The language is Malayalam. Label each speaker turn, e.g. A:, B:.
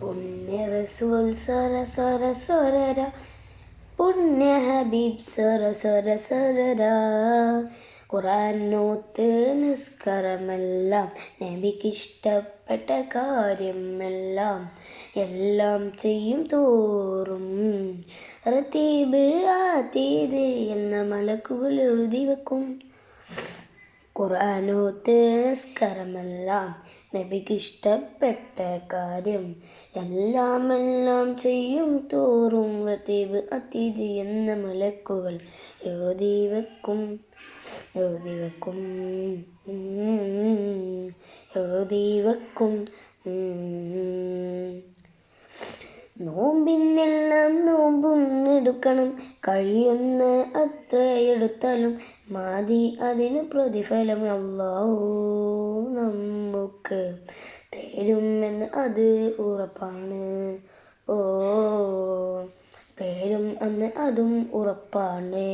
A: പുണ്യ റസൂൽ സര സര സരര, പുണ്യ ഹബീബ് സര സര സരര. ഖുർആൻ നോത്ത് നിസ്കാരമെല്ലാം നബിക്കിഷ്ടപ്പെട്ട കാര്യമെല്ലാം എല്ലാം ചെയ്യും തോറും റതീബ് ആതീത് എന്ന മലക്കുകൾ എഴുതി വെക്കും. ഖുർആനോത്ത് നിസ്കാരമെല്ലാം നബിക്കിഷ്ടപ്പെട്ട കാര്യം എല്ലാം ചെയ്യും തോറും റതീബ് അതീത് എന്ന മലക്കുകൾ എഴുതി വെക്കും. നോമ്പിനെല്ലാം നോമ്പും എടുക്കണം, കഴിയുന്ന അത്ര എടുത്താലും മതി അതിന് പ്രതിഫലം അല്ലാഹു നമുക്ക് തരുമെന്ന് അത് ഉറപ്പാണ്. തരും എന്ന് അതും ഉറപ്പാണ്.